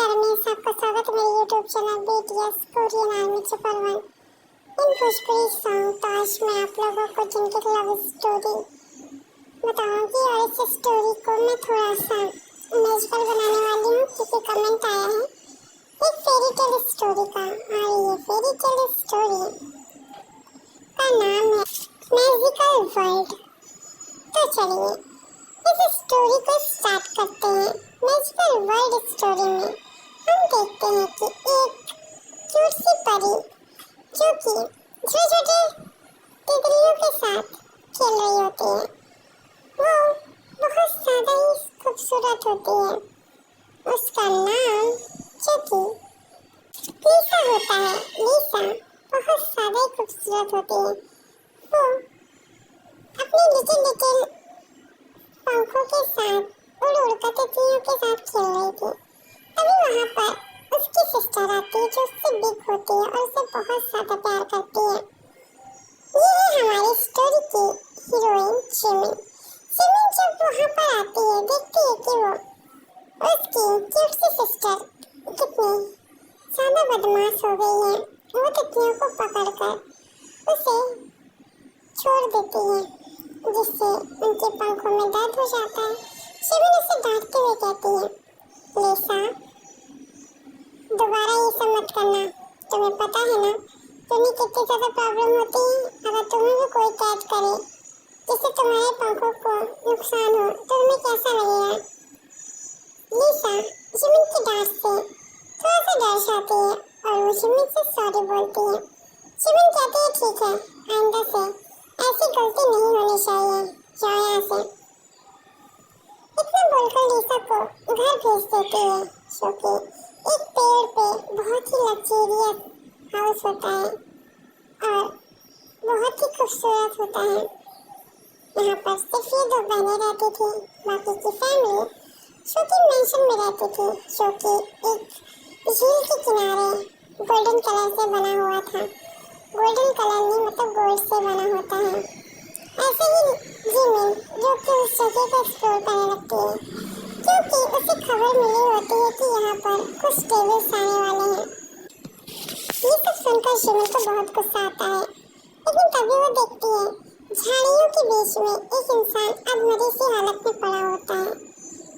प्यारे में आपका स्वागत है मेरे YouTube channel BTS Korean army chapter 1 इन भोजपुरी सॉन्ग। तो आज मैं आप लोगों को जिनकी लव स्टोरी बताऊंगी और इस स्टोरी को मैं थोड़ा सा म्यूजिकल बनाने वाली हूँ क्योंकि कमेंट आया है एक फेरी टेल स्टोरी का, और ये फेरी टेल स्टोरी का नाम है मैजिकल वर्ल्ड। तो चलिए इस स्टोरी को स्टार्ट करते हैं। मैजिकल वर्ल्ड स्टोरी में हम देखते हैं कि एक क्यूट सी परी जो कि छोटे छोटे तितलियों के साथ खेल रही होती है, वो बहुत ज़्यादा ही खूबसूरत होती है। उसका नाम जो कि लीसा होता है। लीसा बहुत ज़्यादा ही खूबसूरत होती है। वो अपने लिटिल पंखों के साथ उड़ उड़ कर तितलियों के साथ खेल रही थी। तभी वहाँ पर उसकी सिस्टर आती है जो उससे बिग होती है और उसे बहुत ज़्यादा प्यार करती है। ये है हमारी स्टोरी की हीरोइन जिमिन। जिमिन जब वहाँ पर आती है, देखती है कि वो उसकी क्यूट सी सिस्टर कितनी ज़्यादा बदमाश हो गई है। वो तितलियों को पकड़कर उसे छोड़ देती है, जिससे उनके पंखों में दर्द हो जाता है। जिमिन उसे डांटते हुए कहती है, लीसा दोबारा ये सब मत करना। तुम्हें पता है ना तुम्हें कितनी ज़्यादा प्रॉब्लम होती है अगर तुम्हें भी कोई कैच करे जिससे तुम्हारे पंखों को नुकसान हो तो तुम्हें कैसा लगेगा। लीसा जिमिन की डांट से थोड़ा सा डर जाती है और वो जिमिन से सॉरी बोलती है। जिमिन कहती है ठीक है, आइंदा से ऐसी गलती नहीं होनी चाहिए, जाओ यहाँ से। इतना बोलकर लीसा को घर भेज देती है, जो कि एक पेड़ पे बहुत ही लग्जरियस हाउस होता है और बहुत ही खूबसूरत होता है। यहाँ पर सिर्फ ये दो बहनें रहती थी, बाकी की फैमिली छोटी मेंशन में रहती थी, जो कि एक झील के किनारे गोल्डन कलर से बना हुआ था। गोल्डन कलर नहीं मतलब गोल्ड से बना होता है। ऐसे ही जिमिन जो कि उस जगह को एक्सप्लोर करने लगती है क्योंकि उसे खबर मिली होती है कि यहाँ पर कुछ डेविल्स आने वाले हैं। ये सब सुनकर जिमिन को बहुत गुस्सा आता है, लेकिन तभी वो देखती है झाड़ियों के बीच में एक इंसान अधमरी सी हालत में पड़ा होता है।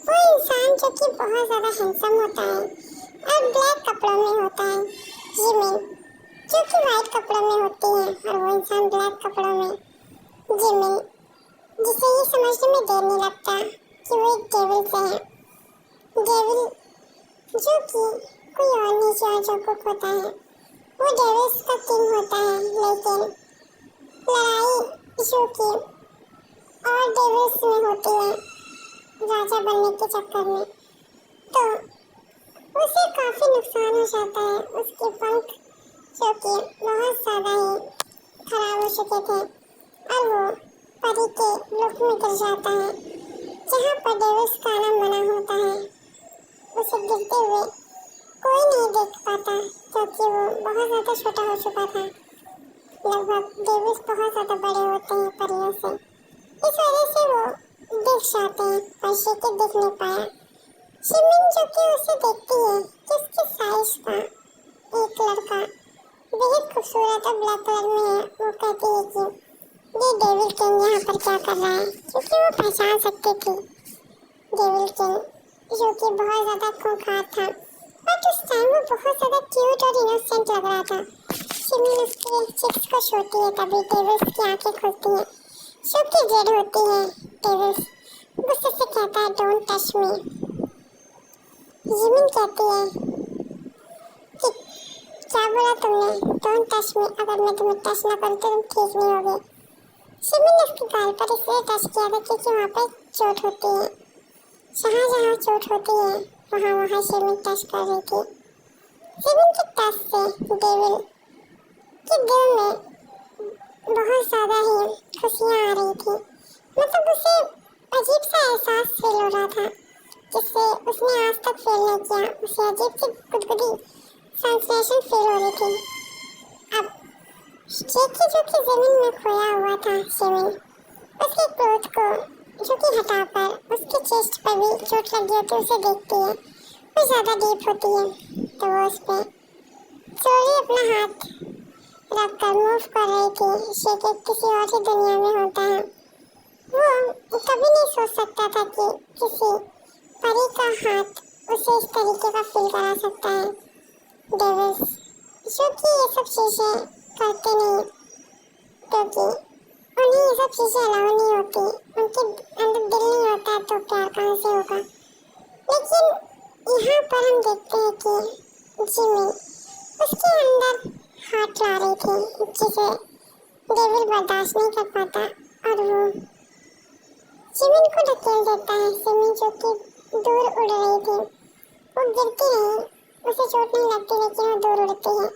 वो इंसान जो कि बहुत ज़्यादा हैंडसम होता है और ब्लैक कपड़ों में होता है। जिमिन जो कि वाइट कपड़ों में होती है और वो इंसान ब्लैक कपड़ों में। जिमिन जिसे ये समझने में देर नहीं लगता कि वो एक डेविल से है। डेविल जो कि कोई और नहीं जो कुक होता है, वो डेविल्स का किंग होता है, लेकिन लड़ाई जो कि और डेविल्स में होती है राजा बनने के चक्कर में, तो उसे काफ़ी नुकसान हो जाता है। उसके पंख जो कि बहुत ज़्यादा ही खराब हो चुके थे और वो परी के लुक में गिर जाता है, जहाँ पर डेविल्स का नाम बना होता है। उसे गिरते हुए कोई नहीं देख पाता क्योंकि वो बहुत ज़्यादा छोटा हो चुका था। लगभग डेविल्स बहुत ज़्यादा बड़े होते हैं परियों से, इस वजह से वो दिख जाते हैं पर शेके दिख नहीं पाया। जिमिन जो कि उसे देखती है कि उसके साइज का एक लड़का बेहद खूबसूरत और ब्लैक कलर में है। वो कहती है कि ये डेविल किंग यहाँ पर क्या कर रहा है, क्योंकि वो पहचान सकती थी डेविल किंग जो कि बहुत ज़्यादा खूंखार था, बट उस टाइम वो बहुत ज़्यादा क्यूट और इनोसेंट लग रहा था। जिमिन उसके चिक्स को छूती है, तभी डेविल्स की आंखें खुलती हैं, जो कि डेड होती है। डेविल्स गुस्से से कहता है डोंट टच मी। जिमिन कहती है कि क्या बोला तुमने, डोंट टच मी, अगर मैं तुम्हें टच ना करूँ तो तुम ठीक नहीं होगे। जिमिन ने उसके गाल पर इसलिए टच किया था क्योंकि वहाँ पर चोट होती है, जहाँ जहाँ चोट होती है वहाँ वहाँ जिमिन टच कर रही थी। जिमिन के टच से डेविल के दिल में बहुत ज़्यादा ही खुशियाँ आ रही थी, मतलब उसे अजीब सा एहसास फील हो रहा था जिससे उसने आज तक फील नहीं किया। उसे अजीब सी गुदगुदी सेंसेशन फील हो रही थी। अब जेकी जो कि ज़मीन में खोया हुआ था, जिमिन उसके क्लोथ को जो कि हटाकर उसके चेस्ट पर भी चोट लगी होती उसे देखती है। वो ज़्यादा डीप होती है, तो वो उस पर स्लोली अपना हाथ रखकर मूव कर रही थी। शेख किसी और ही दुनिया में होता है। वो कभी नहीं सोच सकता था कि किसी परी का हाथ उसे इस तरीके का फील करा सकता है। डेविल्स जो कि ये सब चीज़ें करते नहीं, क्योंकि उन्हें ये सब चीज़ें अलाउ नहीं होती, उनके अंदर दिल नहीं होता, तो प्यार कहाँ से होगा। लेकिन यहाँ पर हम देखते हैं कि जिमी उसके अंदर हाथ ला रही थी, जिसे डेविल बर्दाश्त नहीं कर पाता, और वो जिमिन को धकेल देता है। जिमी जो कि दूर उड़ रही थी, वो गिरती नहीं, उसे चोट नहीं लगती, लेकिन वो दूर उड़ती है।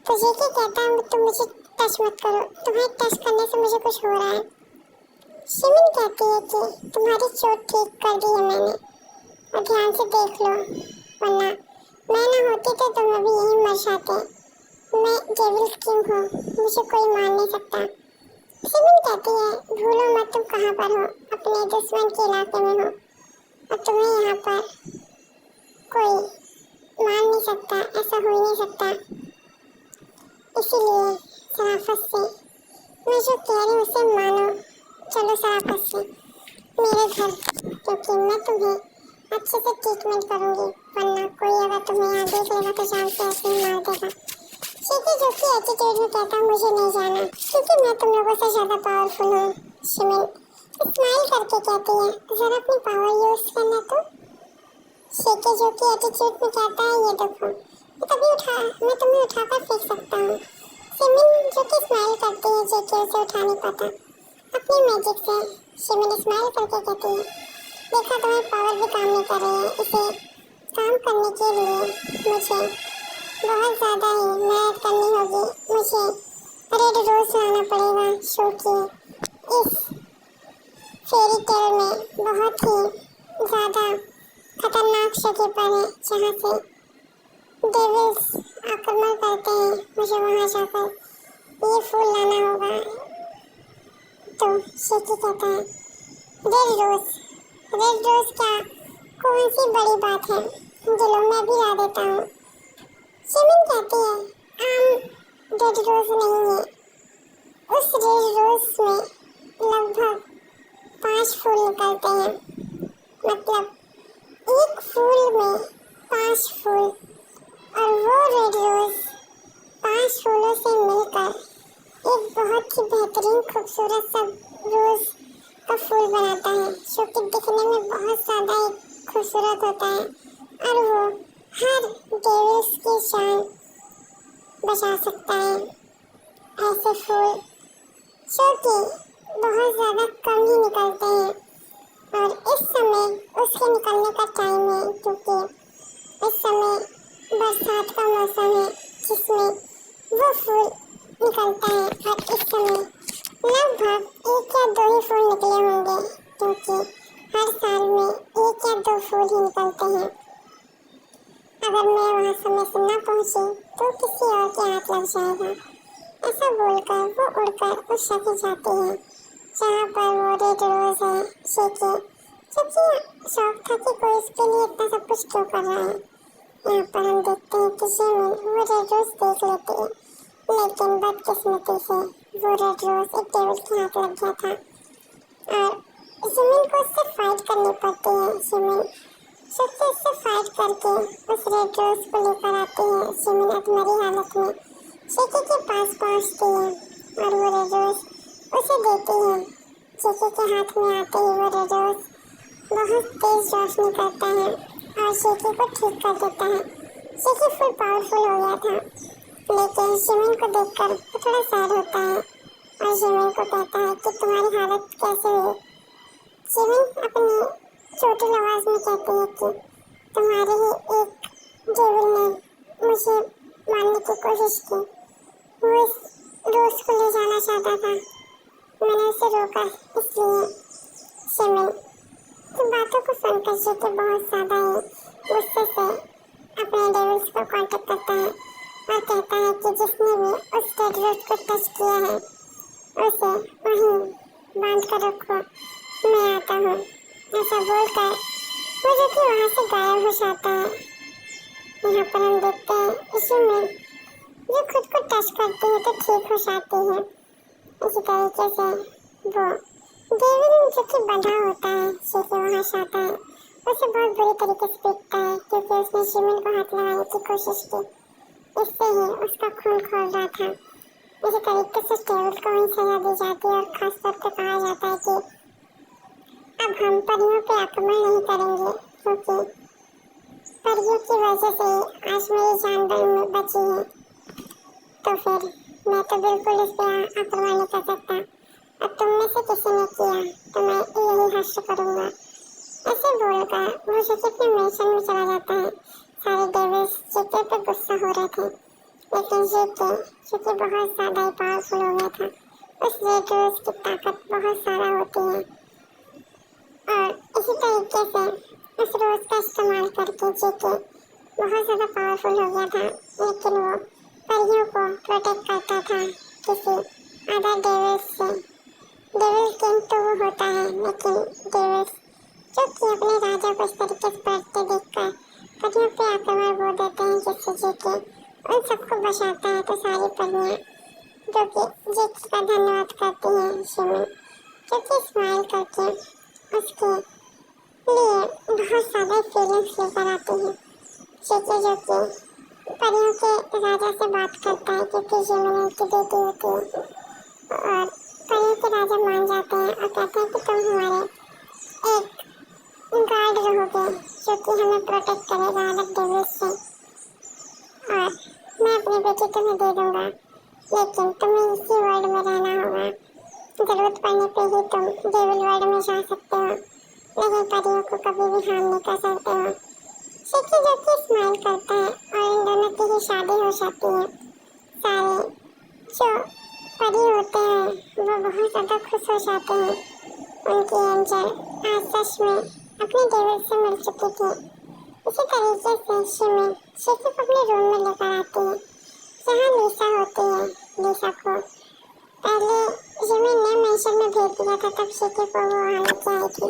तो जेके कहता है तुम मुझे टच मत करो, तुम्हें टच करने से मुझे कुछ हो रहा है। शिमिन कहती है कि तुम्हारी चोट ठीक कर दी है मैंने, और ध्यान से देख लो, वरना मैं ना होती तो तुम अभी यहीं मर जाते। मैं डेविल किंग हूँ, मुझे कोई मार नहीं सकता। शिमिन कहती है भूलो मत तुम कहाँ पर हो, अपने दुश्मन के इलाके में हो, और तुम्हें यहाँ पर कोई मार नहीं सकता, ऐसा हो ही नहीं सकता। इसीलिए शराफत से मैं जो कह रही हूँ उसे मानो, चलो शराफत से मेरे घर, क्योंकि मैं तुम्हें अच्छे से ट्रीटमेंट करूँगी, वरना कोई अगर तुम्हें यहाँ देख लेगा तो जान से ऐसे ही मार देगा। शेकी जो कि एटीट्यूड में कहता मुझे नहीं जाना, क्योंकि मैं तुम लोगों से ज़्यादा पावरफुल हूँ। शिमिन स्माइल करके कहती है ज़रा अपनी पावर यूज़ करना तो। शेकी जो कि एटीट्यूड में कहता है ये देखो, मैं तुम्हें उठाकर फेंक सकता हूँ। शिमिन जो कि स्माइल करती है, जेके उसे उठा नहीं पाता। अपनी मैजिक से शिमिन स्माइल करके कहती है देखा तुम्हारी पावर भी काम नहीं कर रही है, इसे काम करने के लिए मुझे बहुत ज़्यादा ही मेहनत करनी होगी। मुझे रेड रोज लाना पड़ेगा, शो की इस फेरी टेल में बहुत ही ज़्यादा खतरनाक जगह पर है, जहाँ से डेविल्स आक्रमण करते हैं। मुझे वहाँ जाकर ये फूल लाना होगा। तो शेकी कहता है रेड रोज क्या कौन सी बड़ी बात है, दिलों में भी ला देता हूँ। शिमिन कहती है आम रेड रोज नहीं है, उस रेड रोज में लगभग 5 फूल निकलते हैं, मतलब एक फूल में 5 फूल, और वो रेड रोज 5 फूलों से मिलकर एक बहुत ही बेहतरीन खूबसूरत सा रोज का फूल बनाता है, जो कि दिखने में बहुत ज़्यादा ही खूबसूरत होता है, और वो हर डेविल्स की जान बचा सकता है। ऐसे फूल जो कि बहुत ज़्यादा कम ही निकलते हैं, और इस समय उसके निकलने का टाइम है, क्योंकि इस समय बरसात का मौसम है, जिसमें वो फूल निकलता है। और इस समय लगभग 1 या 2 ही फूल निकले होंगे, क्योंकि हर साल में 1 या 2 फूल ही निकलते हैं। अगर मैं वहाँ समय से न पहुँची तो किसी और के हाथ लग जाएगा। ऐसा बोलकर वो उड़कर उस जगह जाती है जहाँ पर वो रेड रोज है। शेकी क्योंकि शौक था कि कोई इसके लिए इतना सब कुछ क्यों कर रहा है। यहाँ पर हम देखते हैं कि जिमिन वो रेड रोज देख लेती है, लेकिन बदकिस्मती से वो रेड रोज एक डेविल के हाथ लग गया था, और जिमिन को उससे फाइट करनी पड़ती है। जिमिन सबसे उससे फाइट करके उस रेड रोज को लेकर आती है। जिमिन अधमरी हालत में शेकी के पास पहुँचती है, और वो रेड रोज उसे देती है। शेकी के हाथ में आते ही वो रेड रोज बहुत तेज रोशनी करता है और शेकी को ठीक कर देता है। शेकी फुल पावरफुल हो गया था, लेकिन जिमिन को देखकर वो थोड़ा सैड होता है, और जिमिन को कहता है कि तुम्हारी हालत कैसे हुई। जिमिन अपनी छोटी आवाज़ में कहती है कि तुम्हारे ही एक डेविल ने मुझे मारने की कोशिश की, वो इस रोज को ले जाना चाहता था, मैंने उसे रोका। इसलिए जिमिन की बातों को सुनकर जेके बहुत ज़्यादा ही गुस्से से अपने डेविल्स को कांटेक्ट करता है और कहता है कि जिसने भी उस रेड रोज को टच किया है उसे वहीं बांध कर रखो, मैं आता हूँ। ऐसा बोलकर वो जो कि वहाँ से गायब हो जाता है। यहाँ पर हम देखते हैं यूमी जो खुद को टच करती है तो ठीक हो जाती है। इसी तरीके से वो डेविड जो कि बंधा होता है शीशे वहाँ से आता है, उसे बहुत बुरी तरीके से पीटता है क्योंकि उसने शिमिन को हाथ लगाने की कोशिश की। इससे ही उसका खून खोल रहा था। इसी तरीके से डेविड को ही सजा दी जाती है और खासतौर पर कहा जाता है कि अब हम परियों पे आक्रमण नहीं करेंगे क्योंकि परियों की वजह से आज मेरी जान बची है। तो फिर मैं तो बिल्कुल इस पे आक्रमण नहीं कर सकता। अब तुम में से किसी ने किया तो मैं यही हर्ष करूंगा। ऐसे बोलकर वो जेके अपने मेंशन में चला जाता है। सारे डेविल्स जेके पे गुस्सा हो रहे थे, लेकिन जेके क्योंकि बहुत ज्यादा ही पावरफुल हो गया था, उस रेड रोज की ताकत बहुत सारा होती है और इसी तरीके से उस रोज का इस्तेमाल करके जेके बहुत ज्यादा पावरफुल हो गया था। लेकिन वो परियों को प्रोटेक्ट करता था किसी अदर डेविल्स से। डेविल किंग तो वो होता है, लेकिन डेविल्स जो कि अपने राजा को इस तरीके से बढ़ते देखकर परियों पे आक्रमण बोल देते हैं, जिससे जेके उन सबको बचाता है। तो सारी परियां जो कि जेके का धन्यवाद करती हैं शिमिन, जो कि स्माइल करके उसके लिए बहुत सारे फीलिंग्स लेकर आती हैं। जेके जो कि परियों के राजा से बात करता है क्योंकि शिमिन उनकी बेटी होती है और परियों के राजा मान जाते हैं और कहते हैं कि तुम हमारे एक गार्ड रहोगे जो कि हमें प्रोटेक्ट करेगा अलग डेविल्स से और मैं अपनी बेटी तुम्हें दे दूंगा, लेकिन तुम्हें इसी वर्ल्ड में रहना होगा। जरूरत पड़ने पे ही तुम डेविल वर्ल्ड में जा सकते हो, लेकिन परियों को कभी भी हार्म नहीं कर सकते हो। जेके जो कि स्माइल करता है और इन दोनों की ही शादी हो जाती है। सारे जो परी होते हैं वो बहुत ज़्यादा खुश हो जाते हैं। उनकी एंजल आज सच में अपने डेविल से मिल चुकी थी। इसी तरीके से शिमिन जेके को अपने रूम में लेकर आती है जहाँ लीसा होती है। लीसा को पहले शिमिन ने मेंशन में भेज दिया था, तब जेके को वो वहाँ लेके आई थी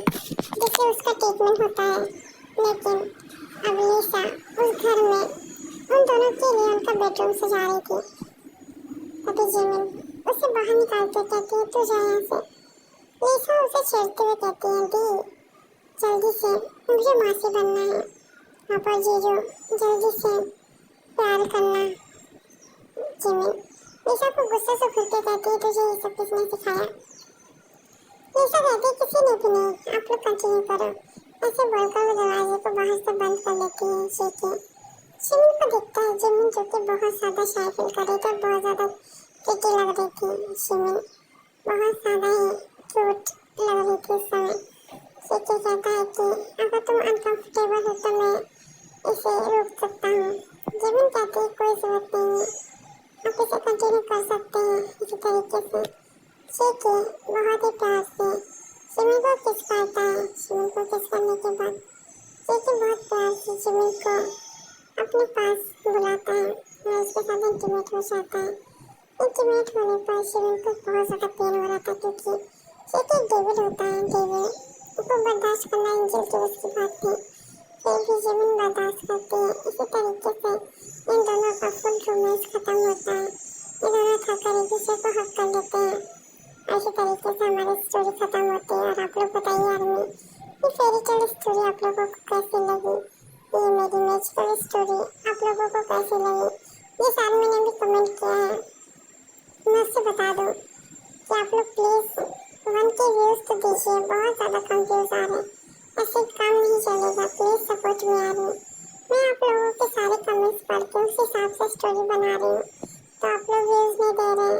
जिससे उसका ट्रीटमेंट होता है। लेकिन अब लीसा उस घर में उन दोनों के लिए उनका बेडरूम सजा रही थी। तभी जिमिन उसे बाहर निकालते कहती है तू जा यहाँ से। लीसा उसे छेड़ते हुए कहती है दी जल्दी से मुझे मासी बनना है, पापा जीजू जल्दी से प्यार करना। जिमिन लीसा को गुस्से से घूरते कहती है तुझे ये सब किसने सिखाया। लीसा कहती है किसी ने भी नहीं, आप लोग कंटिन्यू करो। ऐसे बोलकर वो दरवाजे को बाहर से बंद कर लेती है। जेके जिमिन को देखता है। जिमिन जो कि बहुत ज्यादा शाय फील कर रही थी, बहुत ज्यादा प्रीटी लग रही थी। जिमिन बहुत ज्यादा ही क्यूट लग रही थी उस समय। जेके कहता है कि अगर तुम अनकंफर्टेबल हो तो मैं इसे रोक सकता हूँ। जिमिन कहती है कोई जरूरत नहीं है, आप इसे कंटिन्यू कर सकते हैं। इसी तरीके से जेके बहुत ही प्यार से जिमिन को किस करता है। जिमिन को किस करने के बाद जेके बहुत प्यार से जिमिन को अपने पास बुलाता है और उसके साथ इंटीमेट हो जाता है। इंटीमेट होने पर जिमिन को बहुत ज़्यादा पेन हो रहा था क्योंकि जेके डेविड होता है। डेविड को बर्दाश्त करना एंजल की उसकी बात थी, फिर भी जिमिन बर्दाश्त करती है। इसी तरीके से इन दोनों का फुल रोमांस खत्म होता है। ये दोनों थककर एक दूसरे को हक कर लेते हैं। ऐसे तरीके से हमारी स्टोरी खत्म होती है। और आप लोग बताइए आर्मी ये फेरी टेल स्टोरी आप लोगों को कैसी लगी, ये मेरी मैजिकल स्टोरी आप लोगों को कैसी लगी, ये आर्मी ने भी कमेंट किया है। मैं उससे बता दूँ कि आप लोग प्लीज़ 1K व्यूज़ तो दीजिए, बहुत ज़्यादा कम व्यूज़ आ रहे हैं, ऐसे काम नहीं चलेगा। Please support me army. मैं आप लोगों के सारे कमेंट्स पढ़ के उस हिसाब से स्टोरी बना रही हूँ, तो आप लोग व्यूज़ नहीं दे रहे